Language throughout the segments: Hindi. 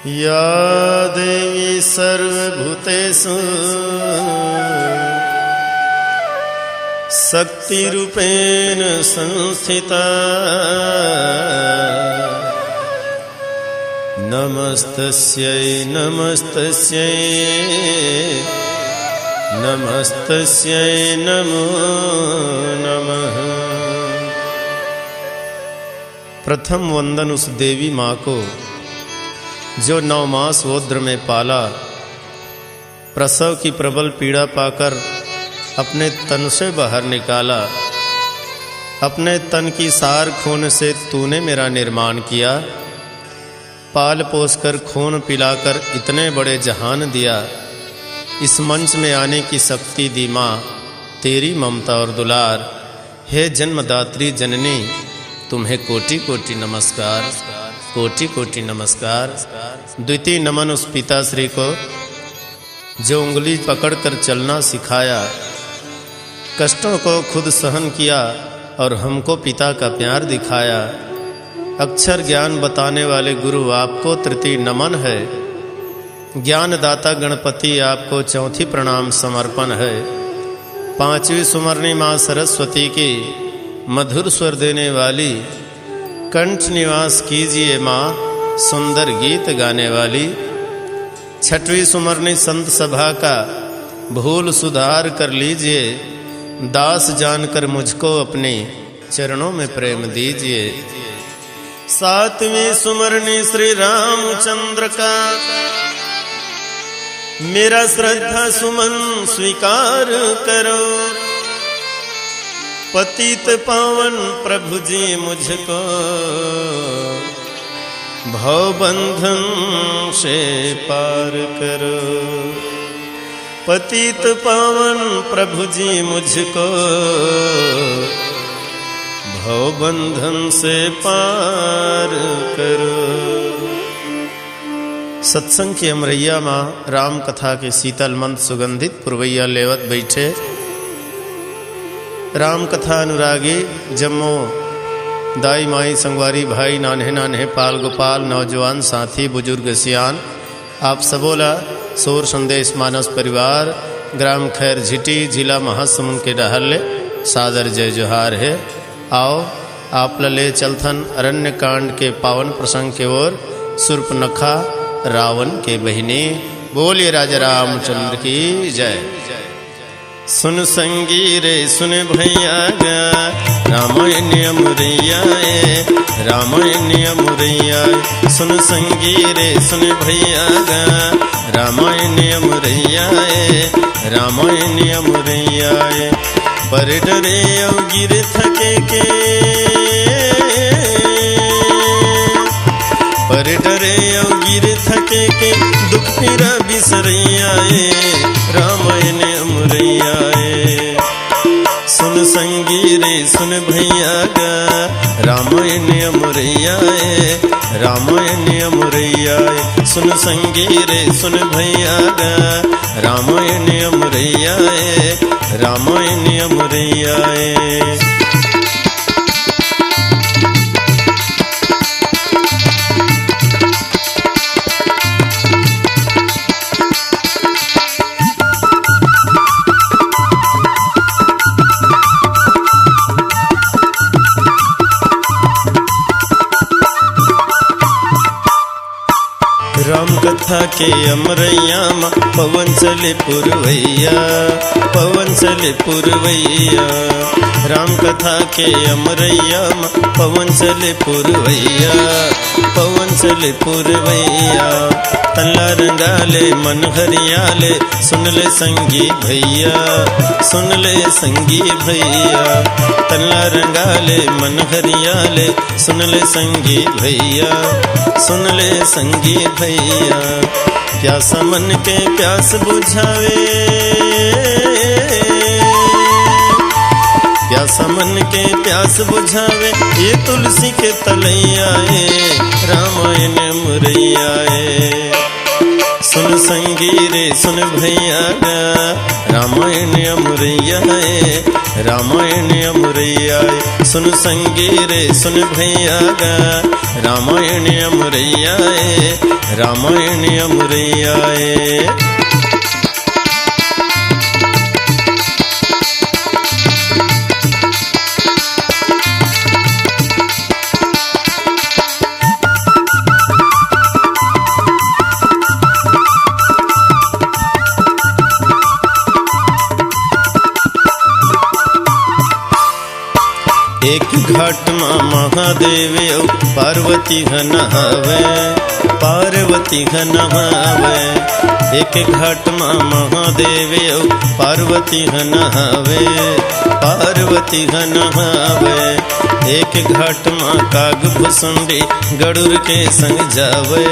या देवी सर्वभूतेषु शक्तिरूपेण संस्थिता नमस्तस्यै नमस्तस्यै नमस्तस्यै नमो नमः। प्रथम वंदन उस देवी माँ को जो 9 मास ओद्र में पाला, प्रसव की प्रबल पीड़ा पाकर अपने तन से बाहर निकाला। अपने तन की सार खून से तूने मेरा निर्माण किया, पाल पोस कर खून पिलाकर इतने बड़े जहान दिया। इस मंच में आने की शक्ति दी माँ, तेरी ममता और दुलार। हे जन्मदात्री जननी, तुम्हें कोटि कोटि नमस्कार, कोटि कोटि नमस्कार। द्वितीय नमन उस पिताश्री को जो उंगली पकड़कर चलना सिखाया, कष्टों को खुद सहन किया और हमको पिता का प्यार दिखाया। अक्षर ज्ञान बताने वाले गुरु आपको तृतीय नमन है। ज्ञानदाता गणपति आपको चौथी प्रणाम समर्पण है। 5वीं सुमरनी माँ सरस्वती की मधुर स्वर देने वाली, कंठ निवास कीजिए माँ सुंदर गीत गाने वाली। 6वीं सुमरनी संत सभा का भूल सुधार कर लीजिए, दास जानकर मुझको अपने चरणों में प्रेम दीजिए। 7वीं सुमरनी श्री रामचंद्र का मेरा श्रद्धा सुमन स्वीकार करो। पतित पावन प्रभु जी मुझको भवबंधन से पार करो। पतित पावन प्रभु जी मुझको भवबंधन से पार करो। सत्संग की अमरैया माँ राम कथा के शीतल मंद सुगंधित पुरवैया लेवत बैठे। राम कथा अनुरागी जम्मो दाई माई संगवारी भाई नान्हे नान्हे पाल गोपाल नौजवान साथी बुजुर्ग सियान, आप सबोला सौर संदेश मानस परिवार ग्राम खैर झिटी जिला महासमुंद के डहले सादर जय जोहार है। आओ आप लले चलथन अरण्य कांड के पावन प्रसंग के ओर। सुर्पनखा रावण के बहिनी, बोलिए राजा रामचंद्र की जय। सुन संगी रे सुन भैया गा, रामायण अमरैया रामायण अमरैया। सुन संगी रे सुन भैया गा, रामायण अमरैया रामायण अमरैया। पर डरे और गिर थके के, पर डरे और गिर थके के दुख पीरा बिसरैया रामायण अमरैया। सुन संगी रे सुन भैया गा, रामायण अमरैया रामायण अमरैया। सुन संगी रे सुन भैया गा, रामायण अमरैया रामायण अमरैया। राम कथा के अमरैया माँ पवन चले पुरवैया, पवन चले पुरवैया। राम कथा के अमरैया माँ पवन चले पुरवैया, पवन चले पुरवैया। तल्ला रंगाले मन हरियाले, सुन ले संगी भैया, सुन ले संगी भैया। तल्ला रंगाले मन हरियाले, सुन ले संगी भैया, सुन ले संगी भैया। प्यासा मन के प्यास बुझावे, प्यासा मन के प्यास बुझावे, ये तुलसी के तलैया रामायण अमरैया। सुन संगी रे सुन भैया गा, रामायण अमरैया रामायण अमरैया। सुन संगी रे सुन भैया गा, रामायण अमरैया रामायण अमुरैयाए। एक घाट माँ महादेव पार्वती नहावे, पार्वती नहावे। एक घाट माँ महादेव पार्वती नहावे, पार्वती नहावे। एक घाट माँ काग भुसुंडी गरुड़ के संग जावे,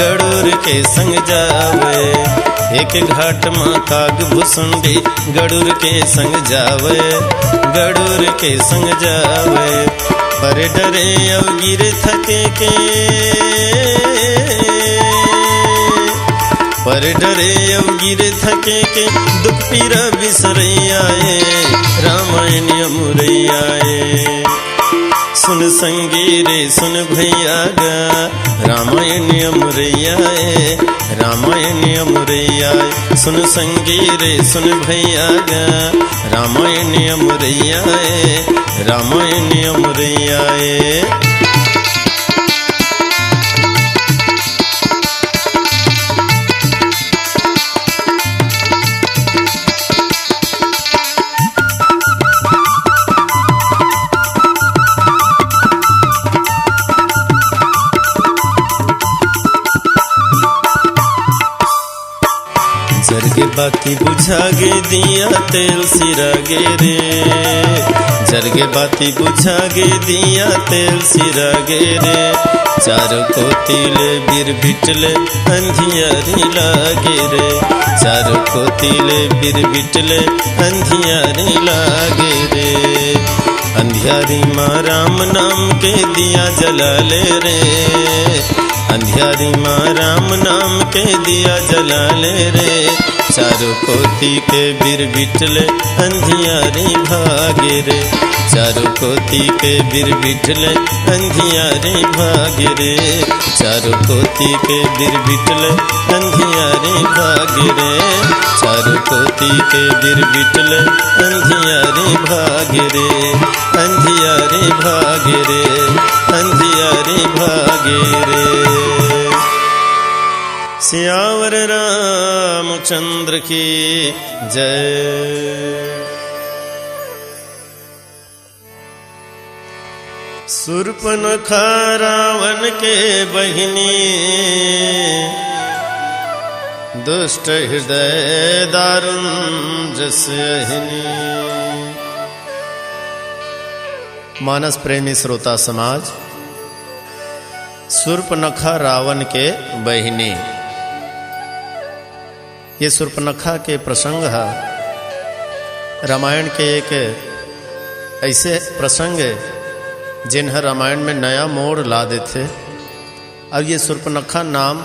गरुड़ के संग जावे। एक घाट माँ काग भुसुंडी गरुड़ के संग जावे, गरुड़ के संग जावे। पर डरे अब गिर थके के, पर डरे अब गिर थके के दुख पीरा बिसरैयाए, रामायण अमुरैयाए। सुन संगी रे सुन भैया गा, रामायण अमुरैयाए, रामायण अमुरैयाए। सुन संगी रे सुन भैया गा, रामायण अमुरैयाए, रामायण अमुरैयाए। जरगे बाती बुझागे दिया तेल सिरागे रे, जरगे बाती बुझागे दिया तेल सिरागे रे। चारों को तिले बिर बिटले अंधियारी लागे रे, चारों को तिले बिर बिटले अंधियारी लागे रे। अंधियारी माँ राम नाम के दिया जला ले रे, अंधियारी माँ राम नाम के दिया जला ले रे। चारों कोती के बिर बिटले अंधियारी भागे रे, चारों कोती के बिर बिटले अंधियारी भागे रे। चारों कोती के बिर बिटले अंधियारी भागे रे, चारों कोती के बिर बिटले अंधियारी भागे रे, अंधियारी भागे रे, अंधियारी भागे रे। सियावर रामचंद्र की जय। शूर्पणखा रावण के बहिनी, दुष्ट हृदय दारुण जस अहिनी। मानस प्रेमी श्रोता समाज, शूर्पणखा रावण के बहिनी, ये शूर्पणखा के प्रसंग है रामायण के एक ऐसे प्रसंग है जिन्हें रामायण में नया मोड़ ला देते। अब ये शूर्पणखा नाम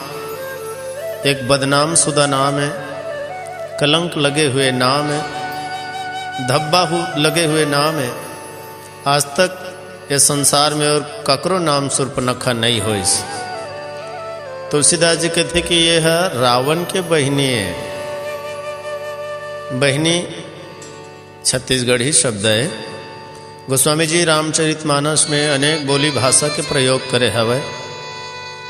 एक बदनाम शुदा नाम है, कलंक लगे हुए नाम है, धब्बा लगे हुए नाम है। आज तक ये संसार में और ककरो नाम शूर्पणखा नहीं हो। तुलसीदास जी कहते कि ये है रावण के बहिनी है। बहिनी छत्तीसगढ़ी शब्द है। गोस्वामी जी रामचरितमानस में अनेक बोली भाषा के प्रयोग करे हवे।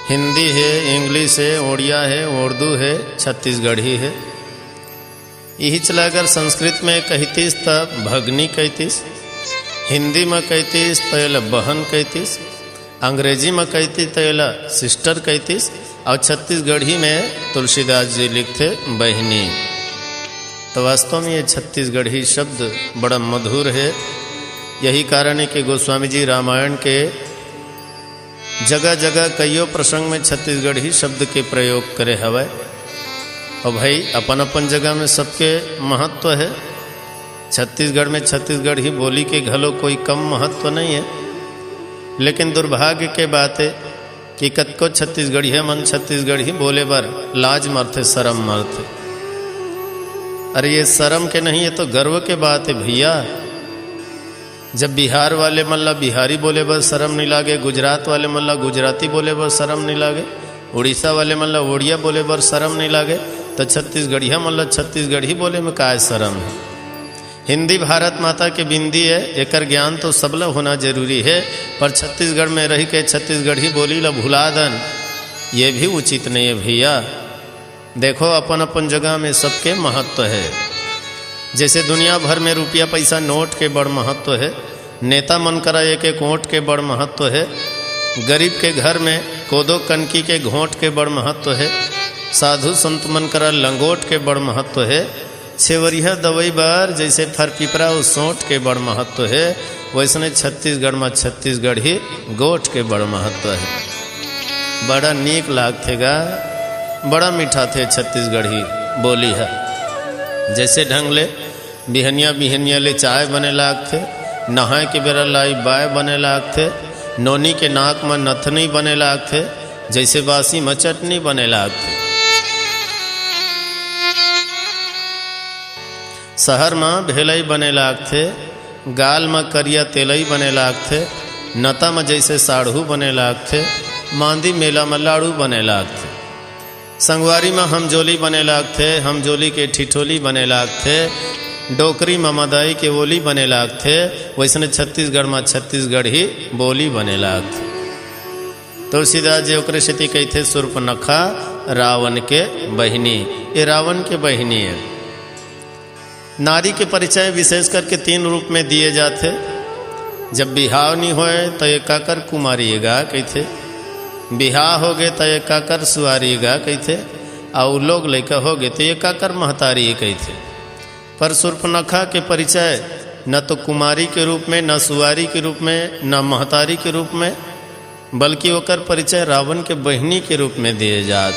हिंदी है, इंग्लिश है, ओडिया है, उर्दू है, छत्तीसगढ़ी है। यही चलाकर संस्कृत में कहतीस तब भगनी कहतीस, हिंदी में कहतीस तो बहन कहतीस, अंग्रेजी में कहती तो सिस्टर कहतीस, और छत्तीसगढ़ी में तुलसीदास जी लिखते बहनी। तो वास्तव में ये छत्तीसगढ़ी शब्द बड़ा मधुर है। यही कारण है कि गोस्वामी जी रामायण के जगह जगह कईयों प्रसंग में छत्तीसगढ़ी शब्द के प्रयोग करे हवे। और भाई अपन अपन जगह में सबके महत्व है। छत्तीसगढ़ में छत्तीसगढ़ी बोली के घलो कोई कम महत्व नहीं है। लेकिन दुर्भाग्य के बात है कि कतको छत्तीसगढ़ी मन छत्तीसगढ़ी बोले बर लाज मरते, शर्म मरते। अरे ये शर्म के नहीं, ये तो गर्व के बात है भैया। जब बिहार वाले मल्ला बिहारी बोले बर शर्म नहीं लागे, गुजरात वाले मल्ला गुजराती बोले बर शर्म नहीं लागे, उड़ीसा वाले मतलब ओडिया बोले बर शर्म नहीं लागे तो छत्तीसगढ़िया मतलब छत्तीसगढ़ी बोले में का शर्म है। हिंदी भारत माता के बिंदी है, एकर ज्ञान तो सबला होना जरूरी है, पर छत्तीसगढ़ में रह के छत्तीसगढ़ी बोली ला भुला दन ये भी उचित नहीं है भैया। देखो अपन अपन जगह में सबके महत्व है। जैसे दुनिया भर में रुपया पैसा नोट के बड़ महत्व है, नेता मन करा एक एक ओट के बड़ महत्व है, गरीब के घर में कोदो कनकी के घोंट के बड़ महत्व है, साधु संत मन करा लंगोट के बड़ महत्व है, छेवरिया दवाई बार जैसे फर पिपरा उस सोट के बड़ महत्व है, वैसने छत्तीसगढ़ में छत्तीसगढ़ी गोट के बड़ महत्व है। बड़ा नीक लागथेगा, बड़ा मीठा थे छत्तीसगढ़ी बोली है। जैसे ढंग ले बिहनिया बिहनिया ले चाय बने लागथे, नहाए के बेरा लाई बाय बने लागथे, नोनी के नाक में नथनी बने लागथे, जैसे बासी में चटनी बने लागथे। शहर में भेलई बने लागथे, गाल में करिया तेलई बने लागथे, नता में जैसे साढ़ू बने लागथे, मांदी मेला में लाड़ू बने लागथे, संगवारी में हमजोली बने लागथे, हमजोली के ठिठोली बने लागथे, डोकरी में मदाई के ओली बने लागथे, वैसने छत्तीसगढ़ में छत्तीसगढ़ी बोली बने लागथे। तुलसीदास जी ओकरे सेती कहते सुर्पनखा रावण के बहिनी, ये रावण के बहिनी है। नारी के परिचय विशेष करके 3 रूप में दिए जाते। जब बिहाव नहीं होए तो ये काकर कुमारिएगा कहते, बिहाव हो गए तो ये काकर सुआरिएगा कहते, और लोग लैका हो गए तो ये काकर महतारी कहते। पर सुर्पनखा के परिचय न तो कुमारी के रूप में, न सुआरी के रूप में, न महतारी के रूप में, बल्कि ओकर परिचय रावण के बहिनी के रूप में दिए जात।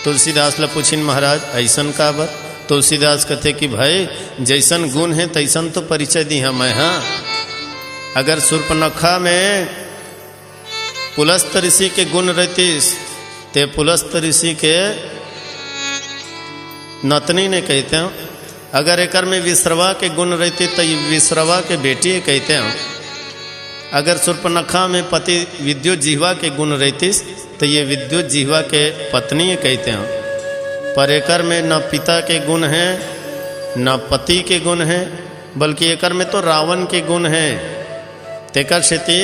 तुलसीदास ला पूछिन महाराज ऐसन का बर? तुलसीदास कहते कि भाई जैसन गुण है तैसन तो परिचय दी हम मैं। हाँ, अगर सुर्पनखा में पुलस्त ऋषि के गुण रहतीस ते पुलस्त ऋषि के नतनी ने कहते हैं, अगर एकर में विश्रवा के गुण रहती तो विश्रवा के बेटी कहते हैं, अगर सुर्पनखा में पति विद्युत जिह्वा के गुण रहतीस तो ये विद्युत जिह्वा के पत्नी कहते हैं। पर एकर में न पिता के गुण हैं न पति के गुण हैं, बल्कि एकर में तो रावण के गुण हैं। तेकर सेती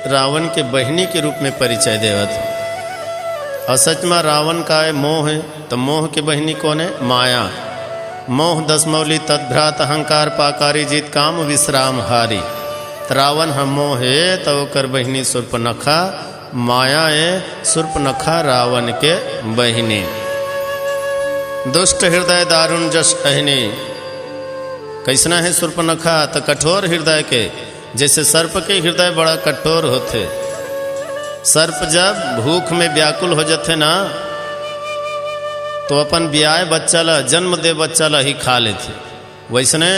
रावण के बहिनी के रूप में परिचय देवत। और सच में रावण का है मोह है, तो मोह के बहिनी कौन है? माया। मोह दसमौली तद्भ्रात अहंकार पाकारी जीत काम विश्राम हारी। रावण हम मोह है तो ओकर बहिनी सुर्पनखा माया है। सुर्पनखा रावण के बहिनी। दुष्ट हृदय दारुण जस अहिनी। कैसना है सुर्पनखा? तो कठोर हृदय के, जैसे सर्प के हृदय बड़ा कठोर होते। सर्प जब भूख में व्याकुल हो जाते ना तो अपन ब्याह बच्चा ला जन्म दे बच्चा ला ही खा लेते। वैसने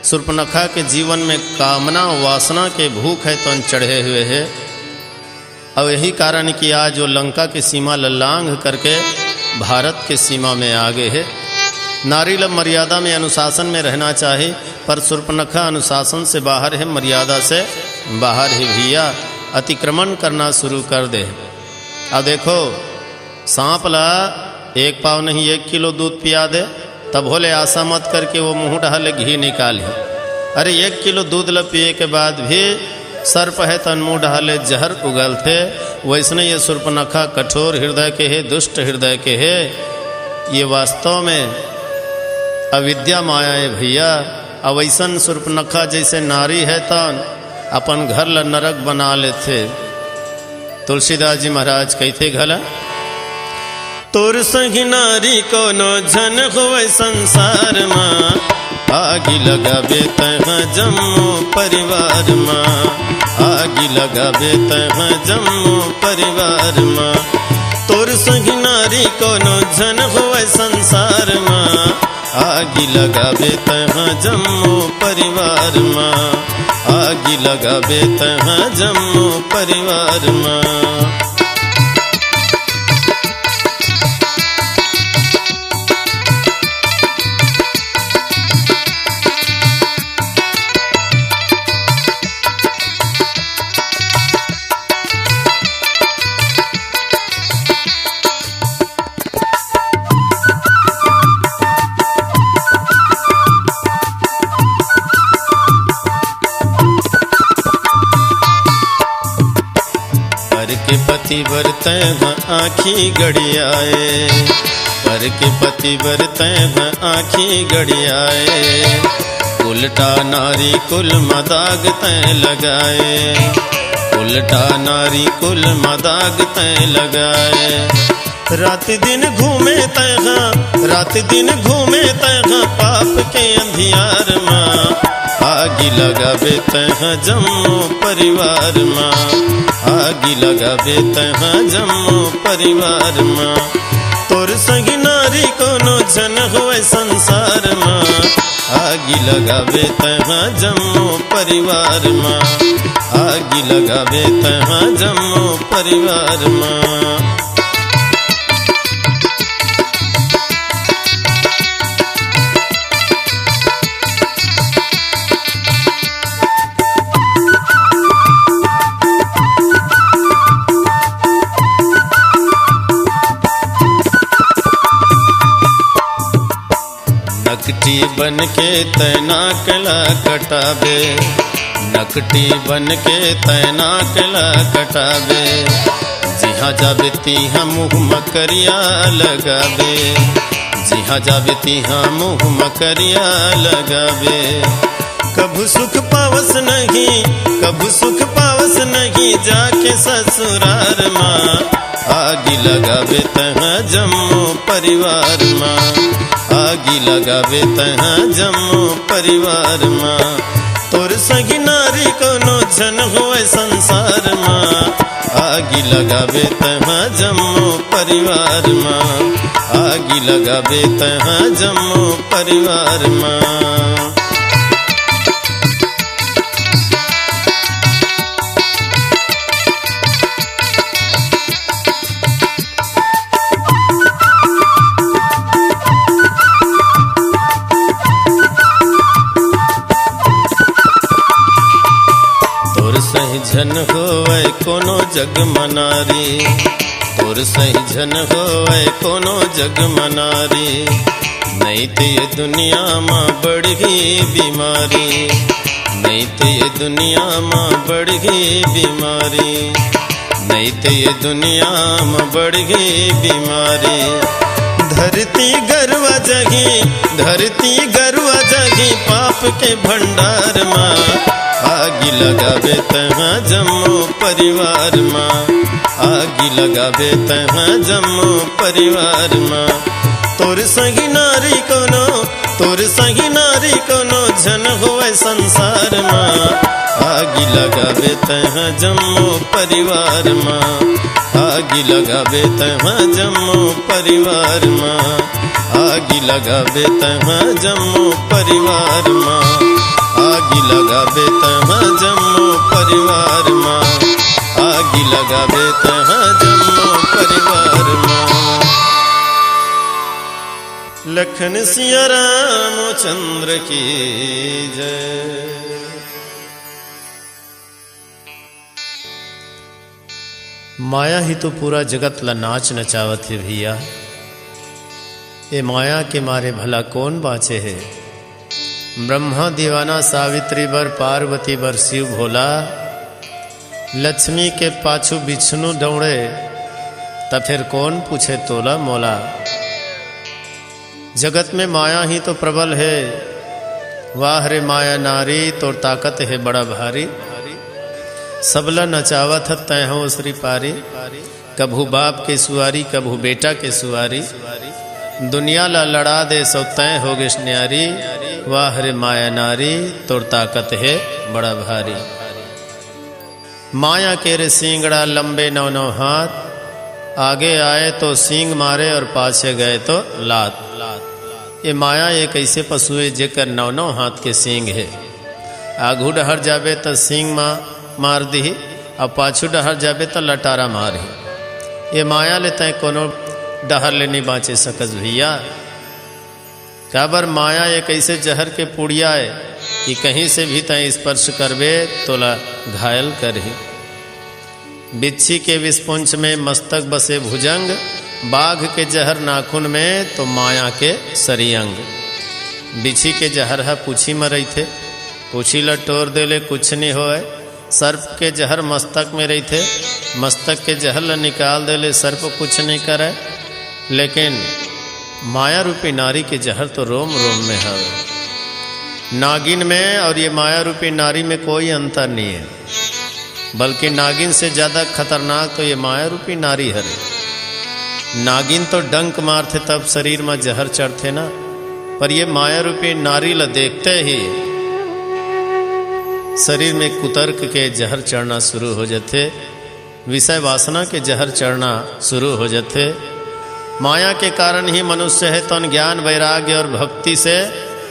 सुर्पनखा के जीवन में कामना वासना के भूख है तो चढ़े हुए है। और यही कारण कि आज वो लंका की सीमा लांघ करके भारत के सीमा में आगे है। नारी लब मर्यादा में अनुशासन में रहना चाहिए, पर सुर्पनखा अनुशासन से बाहर है, मर्यादा से बाहर ही भैया अतिक्रमण करना शुरू कर दे। अब देखो सांप ला 1 पाव नहीं 1 किलो दूध पिया दे, तब भोले आशा मत करके वो मुँह डाले घी निकाले। अरे 1 किलो दूध ला पिए के बाद भी सर्प है तन मुँह डाले जहर उगलते। वैसने ये सुर्पनखा कठोर हृदय के है, दुष्ट हृदय के है। ये वास्तव में अविद्या माया है भैया। अवैसन सुर्पनखा जैसे नारी है तन अपन घर ला नरक बना लेते। तुलसीदास जी महाराज कहते घला, तोर संगी नारी कोनो झन होवे संसार माँ, आगी लगाबे तहाँ जम्मो परिवार माँ, आगी लगाबे तहाँ जम्मो परिवार माँ। तोर संगी नारी कोनो झन होवे संसार माँ, आगी लगाबे तहाँ जम्मो परिवार माँ, आगी लगाबे तहाँ जम्मो परिवार माँ। पति बरतै आँखी गड़ियाए, पर के पति बरतै आँखी गड़ियाए। उल्टा नारी कुल मदाग तय लगाए, उल्टा नारी कुल मदाग तय लगाए। रात दिन घूमे तैहा, रात दिन घूमे तैहा पाप के अंधियार माँ। आगी लगावे तैहा जम्मू परिवार माँ, आगी लगावे तैहा जम्मू परिवार माँ। तोर संगी नारी कोनो जन होए संसार माँ, आगी लगावे तैहा जम्मू परिवार माँ, आगी लगावे तैहा जम्मू परिवार माँ। नकटी बन के तैना कला कटावे, नकटी बन के तैना कला कटावे। जिहाँ जावे तिहाँ मुँह मकरिया लगावे, जिहाँ जावे तिहाँ मुँह मकरिया लगावे। कभू सुख पावस नहीं, कभू सुख पावस नहीं जाके ससुरार माँ। आगी लगावे तहाँ जम्मू परिवार माँ, आगी लगावे तहाँ जम्मू परिवार माँ। तोर संगी नारी कोनो जन होए संसार माँ, आगी लगावे तहाँ जम्मू परिवार माँ, आगी लगावे तहाँ जम्मू परिवार माँ। झन होए कोनो जग मनारी, तोर सही झन होए कोनो जग मनारी। नहीं तो ये दुनिया माँ बढ़ गई बीमारी, नहीं तो ये दुनिया माँ बढ़ गई बीमारी, नहीं तो ये दुनिया माँ बढ़ गई बीमारी। धरती गरुआ जगी, धरती गरुआ जगी पाप के भंडार माँ। आगी लगावे तहाँ जम्मू परिवार माँ, आगी लगावे तहाँ जम्मू परिवार माँ। तोर संगी नारी कोनो, तोर संगी नारी कोनो जन होए संसार माँ। आगी लगावे तहाँ जम्मू परिवार माँ, आगी लगावे तहाँ जम्मू परिवार माँ, आगी लगावे तहाँ जम्मू परिवार माँ, आगी लगावे तहाँ जम्मू परिवार माँ, आगी लगावे तहाँ जम्मू परिवार माँ। लखन सिया रामचंद्र की जय। माया ही तो पूरा जगत ला नाच नचावत है भैया। ये माया के मारे भला कौन बाँचे है। ब्रह्मा दीवाना सावित्री बर, पार्वती बर शिव भोला। लक्ष्मी के पाछू विष्णु दौड़े, तब फिर कौन पूछे तोला मोला। जगत में माया ही तो प्रबल है। वाह रे माया नारी, तोर ताकत है बड़ा भारी। सबला नचावत तय हो श्री पारी। कभू बाप के सुआरी, कभू बेटा के सुआरी। दुनिया ला लड़ा दे सो तय हो गे न्यारी। वाह रे माया नारी, तोर ताकत है बड़ा भारी। माया के रे सिंगड़ा लंबे 9-9 हाथ। आगे आए तो सींग मारे और पाछे गए तो लात। ये माया एक ऐसे पशु है जेकर 9-9 हाथ के सींग है। आगू डहर जाबे तो सींग मार दी, और पाछू डहर जाबे तो लटारा मारही। ये माया ले तय कोनो डहर ले नहीं बाँचे सकस भैया। काबर माया एक ऐसे जहर के पुड़िया है कि कहीं से भी तय स्पर्श करबे तो ला घायल करही। बिच्छी के विस्पुंछ में मस्तक बसे भुजंग। बाघ के जहर नाखून में तो माया के सरियंग। बिच्छी के जहर है पूछी मरई थे, पूछी ला टोर देले कुछ नहीं होए। सर्प के जहर मस्तक में रही थे, मस्तक के जहर ल निकाल देले, सर्प कुछ नहीं करे, लेकिन माया रूपी नारी के जहर तो रोम रोम में है। नागिन में और ये माया रूपी नारी में कोई अंतर नहीं है, बल्कि नागिन से ज़्यादा खतरनाक तो ये माया रूपी नारी है। नागिन तो डंक मारते तब शरीर में जहर चढ़ते ना, पर ये माया रूपी नारी ल देखते ही शरीर में कुतर्क के जहर चढ़ना शुरू हो जाते, विषय वासना के जहर चढ़ना शुरू हो जाते। माया के कारण ही मनुष्य है तो ज्ञान वैराग्य और भक्ति से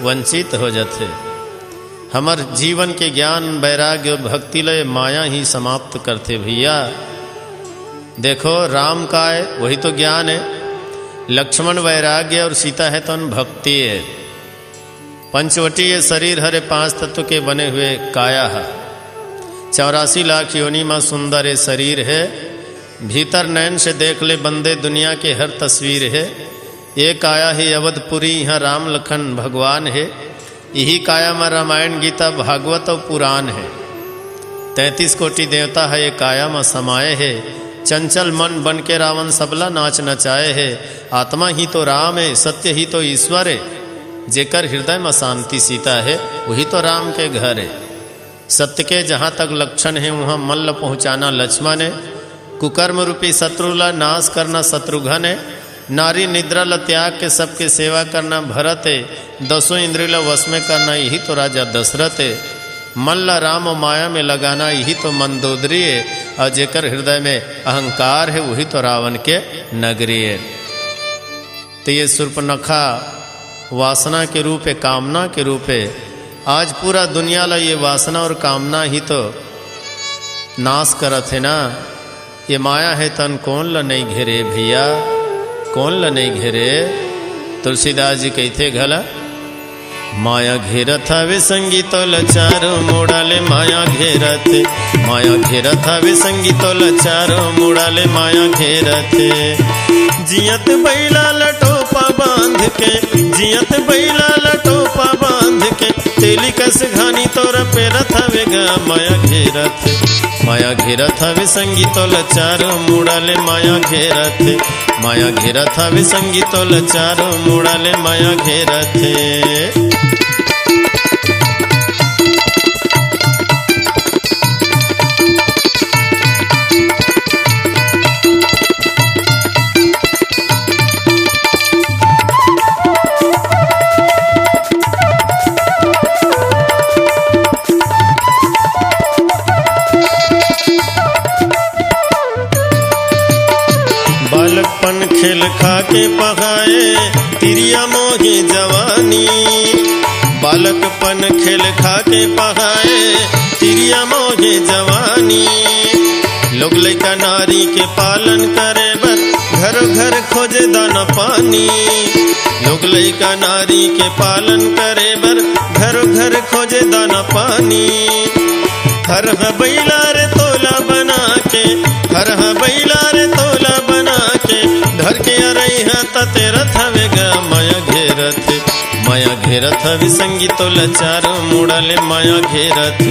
वंचित हो जाते। हमार जीवन के ज्ञान वैराग्य और भक्ति लय माया ही समाप्त करते। भैया देखो, राम का है वही तो ज्ञान है, लक्ष्मण वैराग्य और सीता है तो भक्ति है। पंचवटी ये शरीर हरे 5 तत्व के बने हुए काया है, 84 लाख योनि में सुंदर ये शरीर है। भीतर नयन से देख ले बंदे दुनिया के हर तस्वीर है। ये काया ही अवधपुरी, यहाँ राम लखन भगवान है। यही काया में रामायण गीता भागवत और पुराण है। 33 कोटि देवता है ये काया में समाये है। चंचल मन बन के रावण सबला नाच नचाए है। आत्मा ही तो राम है, सत्य ही तो ईश्वर है। जेकर हृदय में शांति सीता है वही तो राम के घर है। सत्य के जहाँ तक लक्षण है वहाँ मन ल पहुँचाना लक्ष्मण है। कुकर्म रूपी शत्रु ला नाश करना शत्रुघ्न है। नारी निद्रा ल त्याग के सबके सेवा करना भरत है। 10 इंद्रिय ल वश में करना यही तो राजा दशरथ है। मन ला राम और माया में लगाना यही तो मंदोदरी है। और जेकर हृदय में अहंकार है वही तो रावण के नगरी है। तो ये शूर्पणखा वासना के रूप है, कामना के रूप है। आज पूरा दुनिया ला ये वासना और कामना ही तो नाश करत है ना। ये माया है तन कौन ला नहीं घेरे भैया, कौन ला नहीं घेरे। तुलसीदास जी कहते घला, माया घेरत हवे संगीतो लचारो मोड़ाले माया घेरत। माया घेरत हवे संगीतो लचारो मोड़ाले माया घेरत। जियत बैला लटोपा बांध के, जियत बैला लटोपा बांध के, तेली कस घानी तोर पेरत हवे गा माया घेरत। माया घेरत हवे संगीतो लचारो मुड़ाले माया घेरत। माया घेरत हवे संगीतो लचारो मुड़ाले माया घेरत। बालकपन खेल खा के पहाए तिरिया मोहे जवानी। बालकपन खेल खा के पहाए तिरिया मोहे जवानी। लोग लइका नारी के पालन करे बर घर घर खोजे दाना पानी। लोग लइका नारी के पालन करे बर घर घर खोजे दाना पानी। हर बैला रे तोला बना के, हर बैला रे तोला बना के, धर के अरई ते रथ हवे गा माया घेरत। माया घेरत हवे संगीतो लचारो मुड़ाले माया घेरत।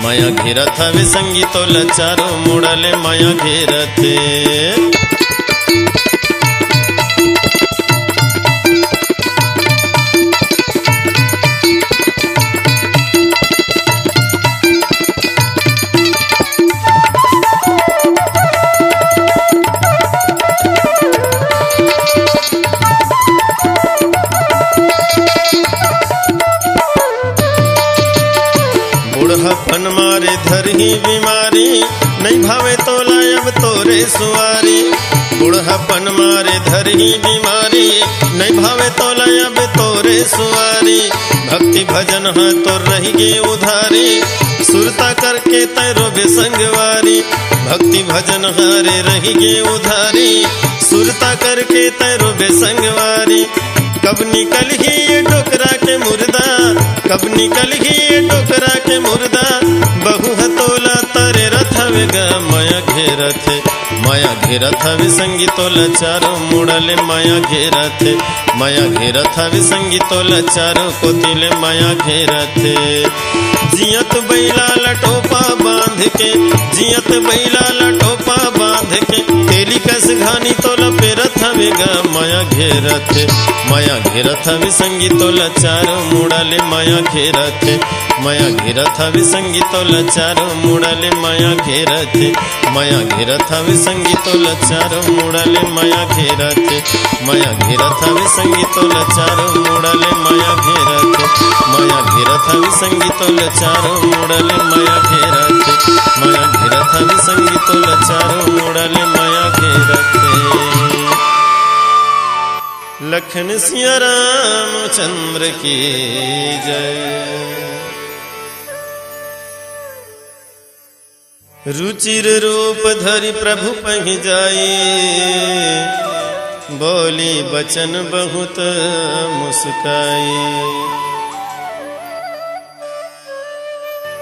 माया घेरत हवे संगीतो लचारो मुड़ाले माया घेरत। बुढ़ापन मारे धरही बीमारी, नहीं भावे तोला अब तोरे सुवारी। बुढ़ापन मारे धरही बीमारी, नहीं भावे तोला अब तोरे सुवारी। भक्ति भजन है तो रही गे उधारी, सुरता करके तैरो बेसंगवारी। भक्ति भजन हारे रही गे उधारी, सुरता करके तैरो बेसंगवारी। कब निकल ही ये डोकरा के मुर्दा, कब निकल ही ये डोकरा के मुर्दा। बहु हतोला तारे रथ हवे गा माया घेरत। माया घेरत हवे संगीतो लचारो मुड़ाले माया घेरत। माया घेरत हवे संगीतो लचारो कोतिले माया घेरत। जियत बैला लटोपा बांध के, जियत बैला लटोपा बांध के, तेली कस घानी तोला पेरत हवे गा माया घेरत, माया घेरत हवे संगी तोला चारो मुड़ाले माया घेरत, माया घेरत हवे संगी तोला चारो मुड़ाले माया घेरत, माया घेरत हवे संगी तोला चारो मुड़ाले माया घेरत, माया घेरत हवे संगी तोला चारो मुड़ाले माया घेरत, माया घेरत हवे संगी तोला चारो मुड़ाले माया घेरत, माया घेरत हवे संगी तोला चारो मुड़ाले माया घेरत। लखन सिया रामचंद्र की जय। रुचिर रूप धरि प्रभु पहि जाए, बोली बचन बहुत मुस्काए।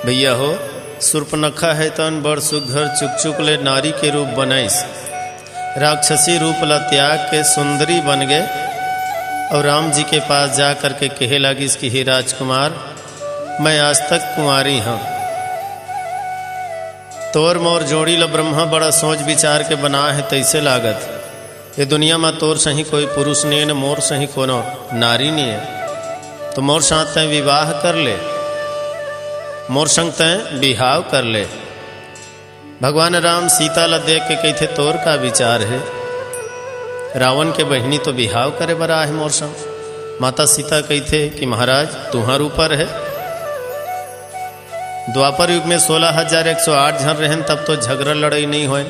भैया हो, सुर्पनखा है तन बड़ सुघर चुक चुक ले नारी के रूप बनाइस, राक्षसी रूप ला त्याग के सुंदरी बन गए और राम जी के पास जा कर के कहे लगी कि हे राजकुमार, मैं आज तक कुंवारी हूँ, तोर मोर जोड़ी ला ब्रह्मा बड़ा सोच विचार के बना है, तैसे लागत ये दुनिया में तोर सही कोई पुरुष नहीं है, मोर सही कोनो नारी नहीं है, तो मोर साथ तय विवाह कर ले, मोर संग तय बिहाव कर ले। भगवान राम सीता ला देख के कहते तोर का विचार है, रावण के बहनी तो बिहाव करे बरा है मोर संग। माता सीता कहते कि महाराज तुम्हार ऊपर है। द्वापर युग में 16,108 झन रहन, तब तो झगड़ा लड़ाई नहीं होए,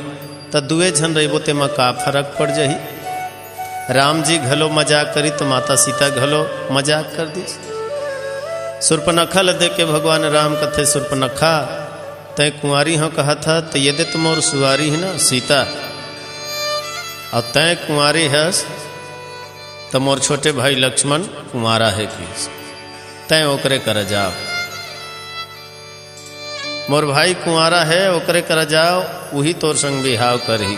तब दुए झन रहीबो ते में का फर्क पड़ जाही। राम जी घलो मजाक करी तो माता सीता घलो मजाक कर दी। सुर्पनखा ल देख के भगवान राम कथे सुर्पनखा तय कुंवारी हो कहा था, तो ये दे तुम और सुवारी है ना सीता, और तय कुंवारी है तो मोर छोटे भाई लक्ष्मण कुंवारा है कि तय ओकरे कर जाओ, मोर भाई कुंवारा है ओकरे कर जाओ, वही तोर संग बिहाव करही।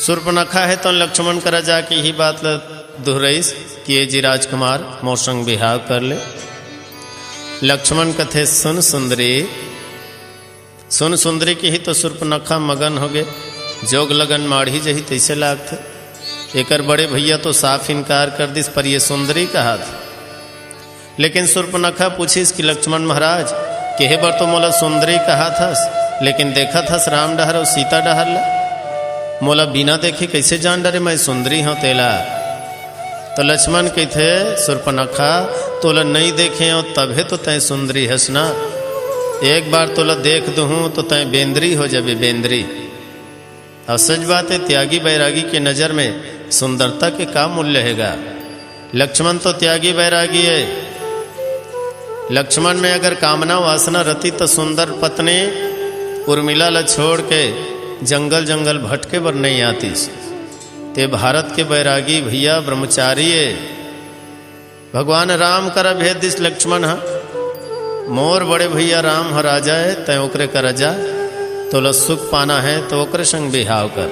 सुर्पनखा है तो लक्ष्मण कर जा के यही बात दोहराइस कि ये जी राजकुमार मोर संग बिहाव कर ले। लक्ष्मण कथे सुन सुंदरी, सुन सुंदरी की ही तो सुर्पनखा मगन हो गए, जोग लगन माढ़ी जही तैसे लागते। एकर बड़े भैया तो साफ इनकार कर दिस, पर ये सुंदरी कहा था। लेकिन सुर्पनखा पूछिस कि लक्ष्मण महाराज केहे बार तो मोला सुंदरी कहा था, लेकिन देखा था राम डहर और सीता डहर ला, मोला बिना देखे कैसे जान डरे मैं सुंदरी हूँ तेला। तो लक्ष्मण कहते सुर्पनखा तोला नहीं देखे हो तबे तो तय सुंदरी हस ना, एक बार तोला देख दूँ तो तय बेंद्री हो जाबे बेंद्री। और सच बात है त्यागी बैरागी के नज़र में सुंदरता के का मूल्य हैगा। लक्ष्मण तो त्यागी बैरागी है, लक्ष्मण में अगर कामना वासना रहती तो सुंदर पत्नी उर्मिला ला छोड़ के जंगल जंगल भटके बर नहीं आती। ते भारत के बैरागी भैया ब्रह्मचारी है। भगवान राम कर भेद दिस लक्ष्मण हा, मोर बड़े भैया राम हा राजा है, तय ओकरे कर जा, तो ल सुख पाना है तो ओकरे संग बिहाव कर।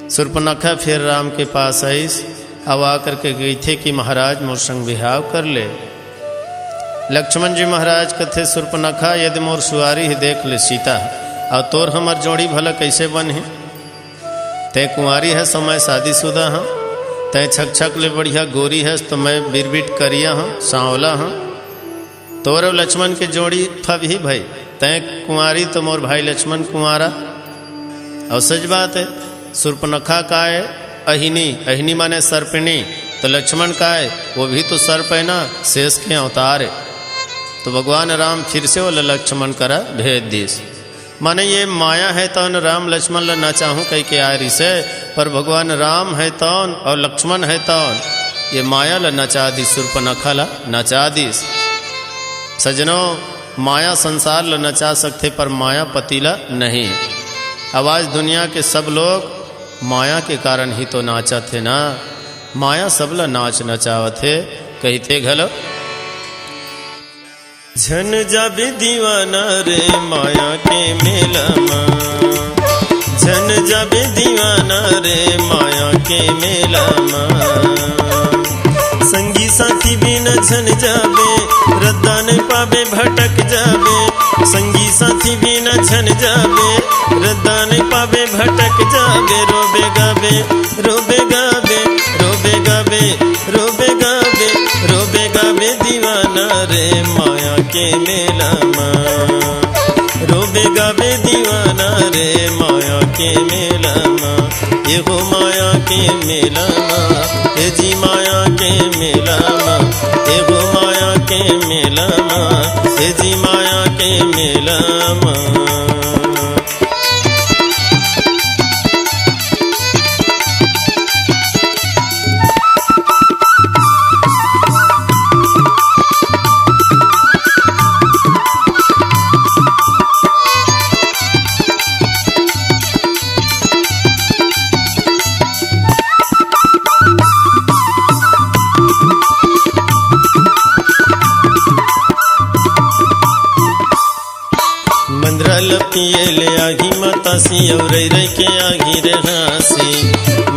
सुर्पनखा फिर राम के पास आईस, अब आकर के गई थे कि महाराज मोर संग बिहाव कर ले। लक्ष्मण जी महाराज कथे सुर्पनखा यदि मोर सुआरी ही देख ले सीता, और तोर हमर जोड़ी भला कैसे बन है। तय कुंवारी है सो मैं शादीशुदा हाँ, तय छक छक ले बढ़िया गोरी है तो मैं बिरबिट करिया हूँ सांवला हूँ। तोर लक्ष्मण के जोड़ी फब ही भाई, तय कुंवारी तो मोर भाई लक्ष्मण कुंवारा। और सच बात है सुर्पनखा का है अहिनी, अहिनी माने सर्पिणी, तो लक्ष्मण का है वो भी तो सर्प है ना, शेष के अवतार है। तो भगवान राम फिर से वो लक्ष्मण करा भेज दिस, माने ये माया है तौन राम लक्ष्मण ल ना चाहूँ कह के आय से, पर भगवान राम है तौन और लक्ष्मण है तौन, ये माया ल नचा दी, सुर्पनखा ला नचा दिस। सजनों माया संसार ल नचा सकते पर माया पति ला नहीं। अब आज दुनिया के सब लोग माया के कारण ही तो नाचा थे ना, माया सब ला नाच नचावत है। कहते घलो झन जाबे दीवाना रे माया के मेला माँ, झन जाबे दीवाना रे माया के मेला माँ। संगी साथी बिन झन जाबे रद्दा नहीं पाबे भटक जाबे संगी साथी बिन झन जाबे रद्दा नहीं पाबे भटक जाबे रोबे गाबे रोबे गाबे रोबे गाबे रोबे गाबे रोबे गाबे दीवाना रे माया के मेला माँ रोबे गाबे दीवाना रे माया के मेला माँ ये हो माया के मेला माँ ये जी माया के मेला माँ ये हो माया के मेला माँ ये जी माया के मेला माँ। मंद्रल पिए ले आगी मतासी और रह के आगी रे हाँसी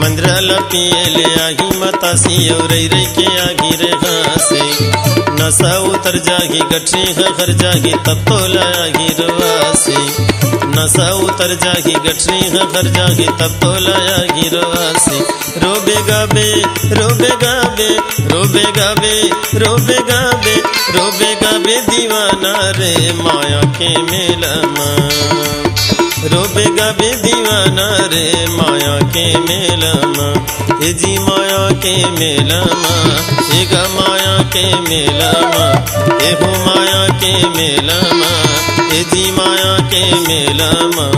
मंद्रल पिए ले आगी मतासी और रह के आगी रे हाँसी नशा उतर जागी गठरी घर जागी तब तो लागी रवासी नशा उतर जागी गठरी घर जागी तब तो लागी रवासी रोबे गाबे रोबे गाबे रोबे गाबे रोबे गाबे रोबे गाबे दीवाना रे माया के मेला माँ रोबे गाबे दीवाना रे माया के मेला माँ ये जी माया के मेला माँ ये गा माया के मेला माँ ये हो माया के मेला माँ ये जी माया के मेला माँ।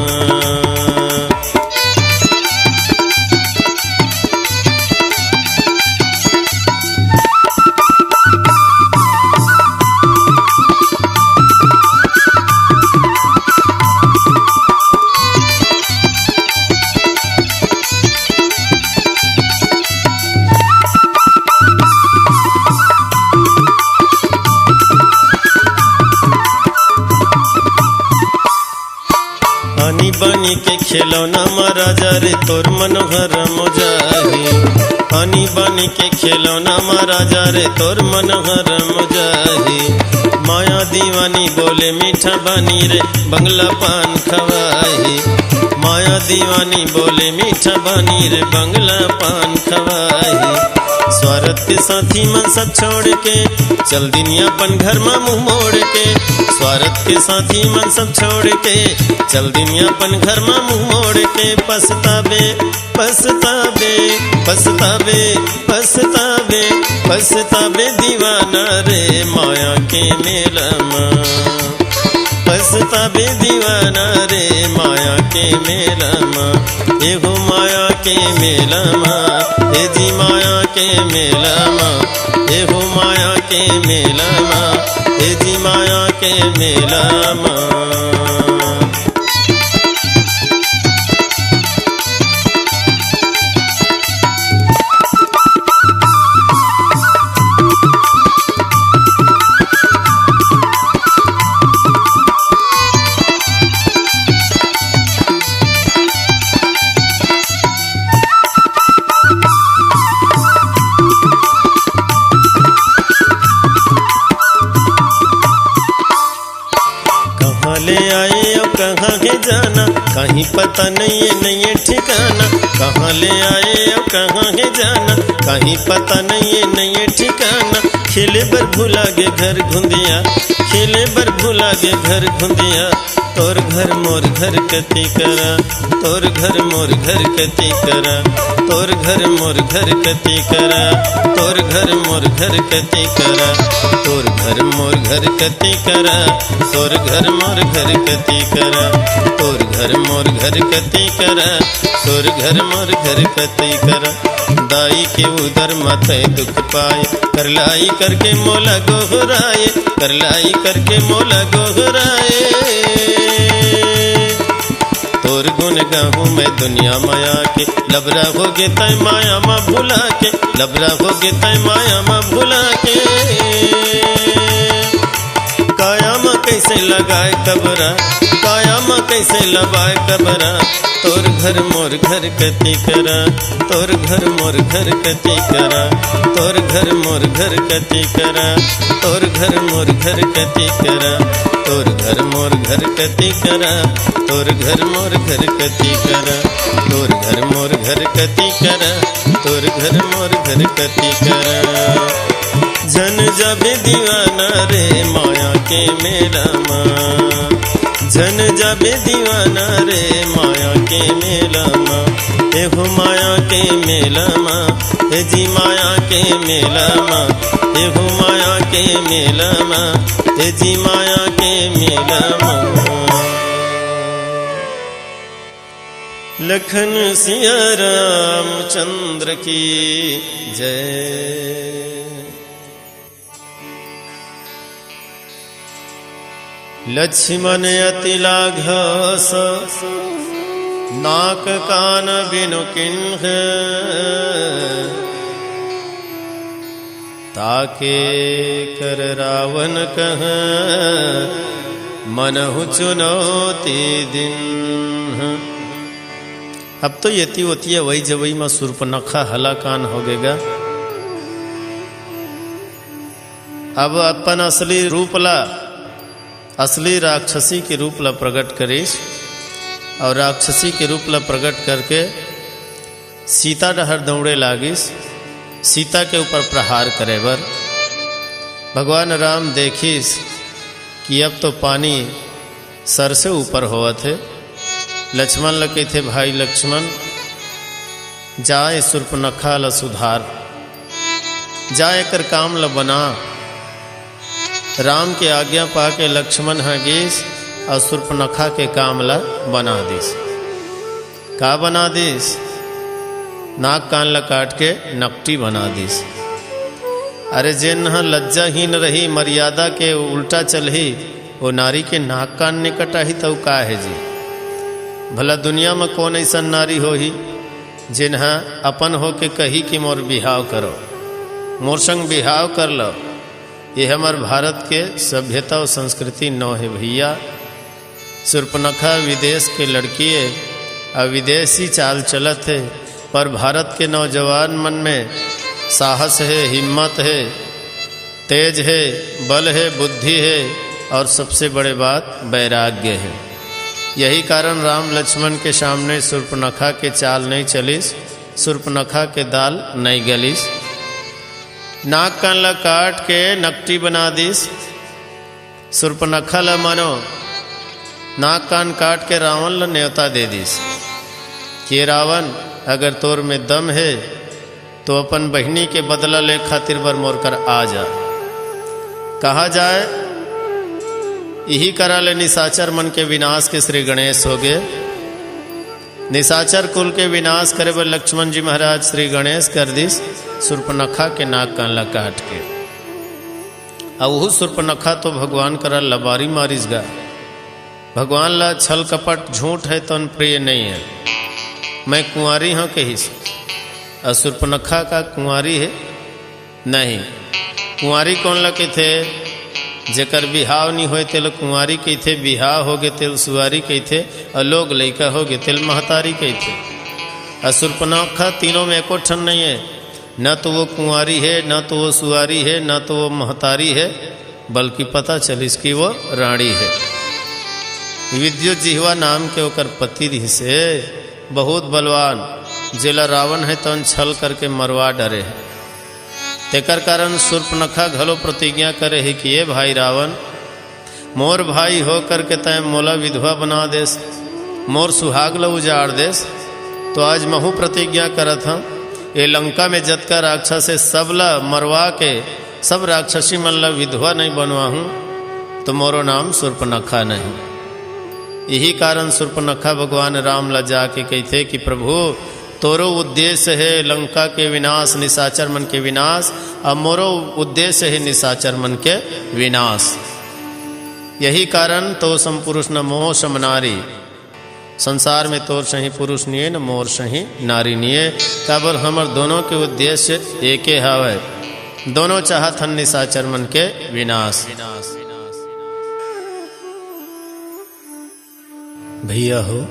आनी बानी के खिलौना महाराजा रे तोर मनोहर मुजाही आनी बानी के खिलौना महाराजा रे तोर मनोहर मुजाही माया दीवानी बोले मीठा बानी रे बंगला पान खवाही माया दीवानी बोले मीठा बानी रे बंगला पान खवाही स्वार्थ के साथी मन सब छोड़ के चल दुनियापन घर में मुंह मोड़ के स्वार्थ के साथी मन सब छोड़ के चल दुनियापन घर में मुंह मोड़ के पछतावे पछतावे पछतावे पछतावे पछतावे दीवाना रे माया के मेला माँ पछतावे दीवाना रे माया के मेला माँ ये हो माया के मेला माँ ये जी माया के मेला माँ ये हो माया के मेला माँ ये जी माया के मेला माँ। ले आए और कहाँ है जाना कहीं पता नहीं है नहीं है ठिकाना कहाँ ले आए और कहाँ है जाना कहीं पता नहीं है नहीं है ठिकाना खेले बर भुला गे घर घुंदिया खेले बर भुला गे घर घुंदिया तोर घर मोर घर कति करा तोर घर मोर घर कति करा तोर घर मोर घर कति करा तोर घर मोर घर कति करा तोर घर मोर घर कति करा तोर घर मोर घर कति करा तोर घर मोर घर कति करा तोर घर मोर घर कति करा दाई के उधर माथे दुख पाए करलाई करके मोला गोहराए करलाई करके मोला गोहराए तोर गुण गाहूँ मैं दुनिया माया के लबरा होगे तय माया माँ भुला के लबरा होगे तय माया माँ भुला के काया माँ कैसे लगाए कबरा काया में कैसे लबाए कबरा, तोर घर मोर घर कति करा, तोर घर मोर घर कति करा, तोर घर मोर घर कति करा, तोर घर मोर घर कति करा, तोर घर मोर घर कति करा, तोर घर मोर घर कति करा, तोर घर मोर घर कति करा, तोर घर मोर घर कति करा। जन जाबे दीवाना रे माया के मेला माँ, जन जाबे दीवाना रे माया के मेला माँ, एहो माया के मेला माँ, ए जी माया के मेला माँ, एहो माया के मेला माँ, ए जी माया के मेला माँ। लखन सिया रामचंद्र की जय। लक्ष्मण अति लाघस नाक कान बिनु किन्ह, ताके कर रावण कह मनहु चुनौती दिन। अब तो यति होती है वही जवई में सुर्पनखा हलाकान हो गएगा। अब अपन असली रूप ला, असली राक्षसी के रूप ला प्रकट करीस, और राक्षसी के रूप ला प्रकट करके सीता डहर दौड़े लागिस, सीता के ऊपर प्रहार करे बर। भगवान राम देखिस कि अब तो पानी सर से ऊपर हुआ थे। लक्ष्मण लगे थे, भाई लक्ष्मण जाए सुर्पनखा ला सुधार, जाए कर काम ला बना। राम के आज्ञा पाके लक्ष्मण हगीस और सुर्पनखा के काम ला बना दिस। का बना दिस? नाक कान ला काट के नकटी बना दिस। अरे जिन लज्जाहीन रही, मर्यादा के उल्टा चलही, वो नारी के नाक कान ने कटाही तो का है जी? भला दुनिया में कौन ऐसा नारी हो ही जिन्हा अपन हो के कही कि मोर बिहाव करो, मोर संग बिहाव कर लो। ये हमार भारत के सभ्यता और संस्कृति नौ है भैया। सुर्पनखा विदेश के लड़की है और विदेशी चाल चलत है, पर भारत के नौजवान मन में साहस है, हिम्मत है, तेज है, बल है, बुद्धि है, और सबसे बड़े बात वैराग्य है। यही कारण राम लक्ष्मण के सामने सुर्पनखा के चाल नहीं चलिस, सुर्पनखा के दाल नहीं गलिस। नाक कान ला काट के नकटी बना दिस। सुर्पनखा ला मानो नाक कान काट के रावण ला न्योता दे दिस कि रावण, अगर तोर में दम है तो अपन बहनी के बदला ले खातिर बर मोर कर आ जा। कहा जाए यही करा ले निशाचर मन के विनाश के श्री गणेश हो गए। निशाचर कुल के विनाश करे बर लक्ष्मण जी महाराज श्री गणेश कर दिस सुर्पनखा के नाक कान ला काट के। अब वह सुर्पनखा तो भगवान करा लबारी मारिस गा। भगवान ला छल कपट झूठ है तो प्रिय नहीं है। मैं कुंवारी हूँ कहिस, और सुर्पनखा का कुंवारी है नहीं। कुंवारी कौन लगे थे? जेकर बिहाव नहीं होए तेल कुंवारी कही थे, बिहाव हो गए तेल सुवारी कही थे, और लोग लइका हो गए तेल महतारी कही थे। और सुर्पनखा तीनों में एको ठन नहीं है, न तो वो कुंवारी है, न तो वो सुवारी है, न तो वो महतारी है, बल्कि पता चलिस कि वो रानी है। विद्युत जिहवा नाम के ओकर पति रही से बहुत बलवान, जेला रावण है तन छल करके मरवा डरे है। तेकर कारण सुर्पनखा घलो प्रतिज्ञा करे है कि ये भाई रावण, मोर भाई हो करके तय मोला विधवा बना देस, मोर सुहाग ला उजाड़ देस। तो आज महू प्रतिज्ञा करत हम, ये लंका में जतका राक्षस है सब ला मरवा के सब राक्षसी मन ला विधवा नहीं बनवा हूँ, तो मोरो नाम सुर्पनखा नहीं। यही कारण सुर्पनखा भगवान राम ला जाके कहते कि प्रभु तोरो उद्देश्य है लंका के विनाश, निशाचर मन के विनाश, और मोरो उद्देश्य है निशाचर मन के विनाश। यही कारण तो सम पुरुष न मोह सम नारी, संसार में तोर सही पुरुष निये न मोर सही नारी निये। काबर हमर दोनों के उद्देश्य एक हवे, दोनों चाहत हन निशाचर मन के विनाश। भैया हो,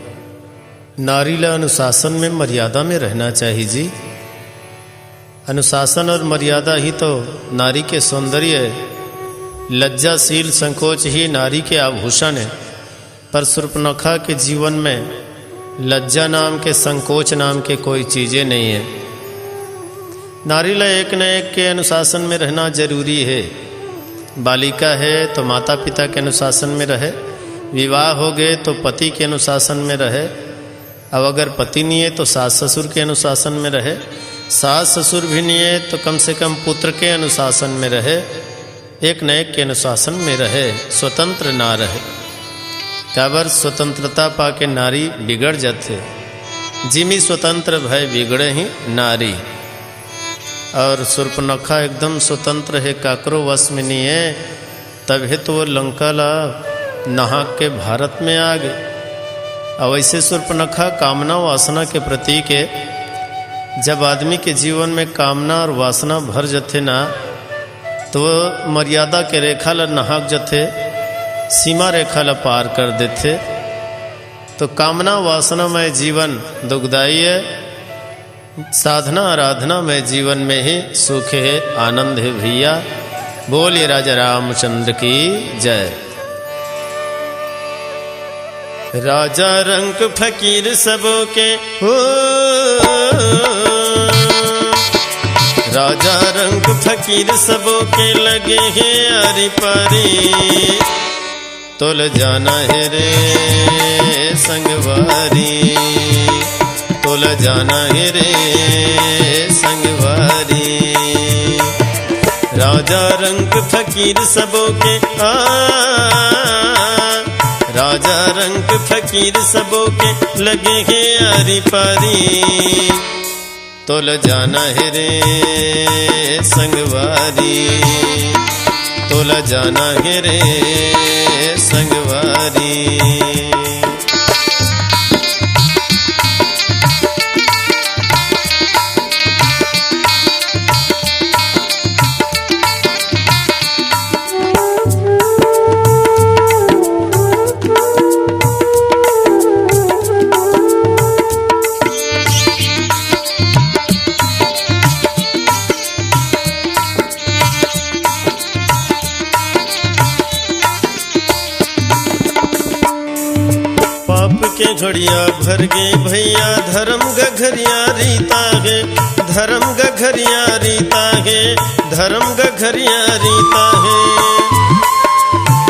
नारी ला अनुशासन में मर्यादा में रहना चाहिए जी। अनुशासन और मर्यादा ही तो नारी के सौंदर्य है। लज्जाशील संकोच ही नारी के आभूषण है। पर शूर्पणखा के जीवन में लज्जा नाम के, संकोच नाम के कोई चीज़ें नहीं है। नारी ला एक न एक के अनुशासन में रहना जरूरी है। बालिका है तो माता पिता के अनुशासन में रहे, विवाह हो गए तो पति के अनुशासन में रहे, अब अगर पति नहीं है तो सास ससुर के अनुशासन में रहे, सास ससुर भी नहीं है तो कम से कम पुत्र के अनुशासन में रहे, एक न एक के अनुशासन में रहे, स्वतंत्र ना रहे। काबर स्वतंत्रता पाके नारी बिगड़ जाते, जिमी स्वतंत्र भय बिगड़े ही नारी। और शूर्पणखा एकदम स्वतंत्र है, काकरो वश में नहीं है, तभी तो वो लंका ला नहा के भारत में आ गए। अब ऐसे शूर्पणखा कामना वासना के प्रतीक है। जब आदमी के जीवन में कामना और वासना भर जाते ना, तो वो मर्यादा के रेखा ला नहाक जाते, सीमा रेखा ला पार कर देते। तो कामना वासना में जीवन दुखदाई है, साधना आराधना में जीवन में ही सुख है, आनंद है भैया। बोलिए राजा रामचंद्र की जय। राजा रंक फकीर सबों के हो, राजा रंक फकीर सबों के लगे हैं आरी पारी, तोल जाना है रे संगवारी, तोल जाना है रे संगवारी। राजा रंक फकीर सबों के राजा रंग फकीर सबों के लगे हैं आरी पारी, तोल जाना है रे संगवारी, तोल जाना है रे संगवारी। के घड़िया भर गए भैया धर्म गघरिया रीता है, धर्म गघरिया रीता है, धर्म गघरिया रीता है।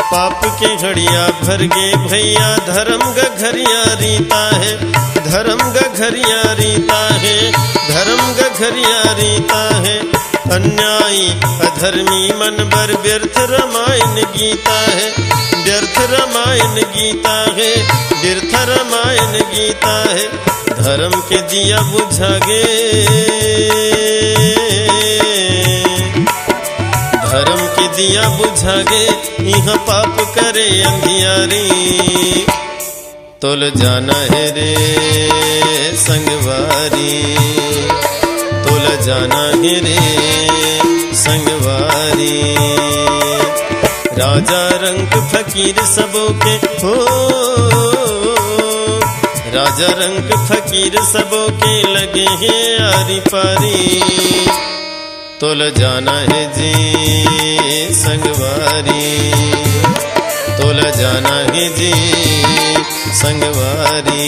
पाप के घड़िया भर गए भैया धर्म गघरिया रीता है, धर्म गघरिया रीता है, धर्म गघरिया रीता है। अन्यायी अधर्मी मन बर व्यर्थ रामायण गीता है, व्यर्थ रामायण गीता है, व्यर्थ रामायण गीता है। धर्म के दिया बुझा गे, धर्म के दिया बुझा गे, यहाँ पाप करे अंधियारी, तोल जाना है रे संगवारी, तोल जाना है रे संगवारी। राजा रंग फकीर सबों के हो, राजा रंग फकीर सबों के लगे हैं आरी पारी, तोल जाना है जी संगवारी, तोल जाना है जी संगवारी।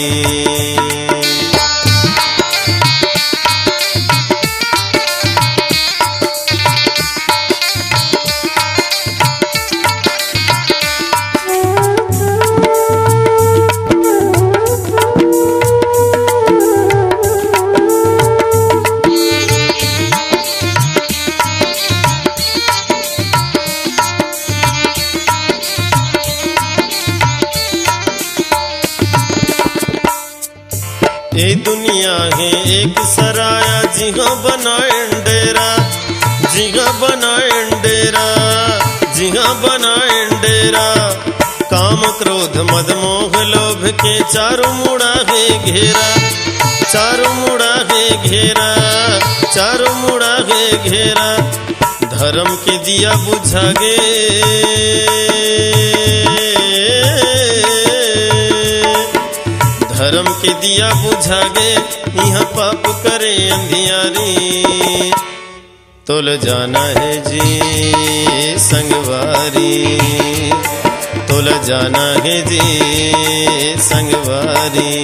ये दुनिया है एक सराया, जिहाँ बनाएं डेरा, जिहाँ बनाएं डेरा, जिहाँ बनाएं डेरा। काम क्रोध मद मोह लोभ के चारों मुड़ा है घेरा, चारों मुड़ा है घेरा, चारों मुड़ा है घेरा। धर्म के दिया बुझा गे, धर्म के दिया बुझा गे यहाँ पाप करे अंधियारी। तोल जाना है जी संगवारी, तोल जाना है जी संगवारी।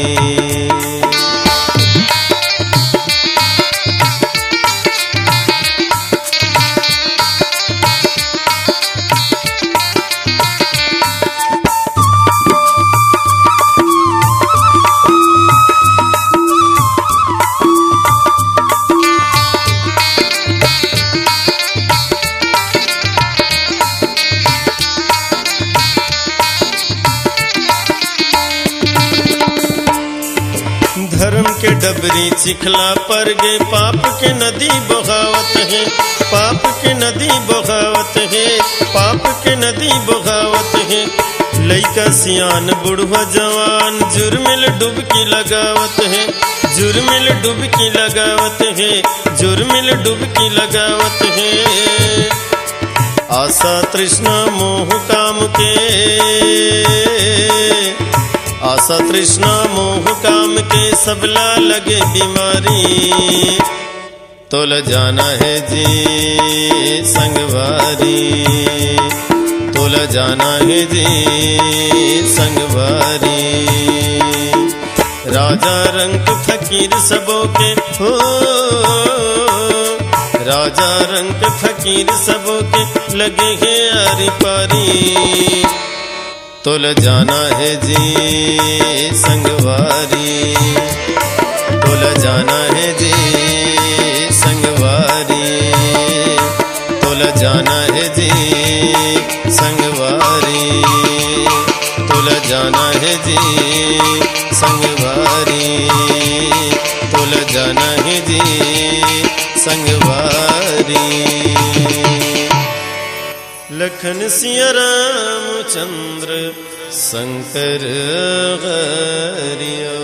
धर्म के डबरी चिखला पर गे पाप के नदी बगावत है, पाप के नदी बगावत है, पाप के नदी बगावत है। लइका सियान बुढ़वा जवान जुर्मिल डुबकी लगावत है, जुर्मिल डुबकी लगावत है, जुर्मिल डुबकी लगावत है। आशा तृष्णा मोह काम के, आशा तृष्णा मोह काम के सबला लगे बीमारी। तोल जाना है जी संगवारी, तोल जाना है जी संगवारी। राजा रंग फकीर सबों के हो, राजा रंग फकीर सबों के लगे हैं आरी पारी। तोल जाना है जी संगवारी, तोल जाना है जी संगवारी, तोल जाना है जी संगवारी, तोल जाना है जी संगवारी, तोल जाना है जी संगवारी। लखन सिया रामचंद्र शंकर गरिया।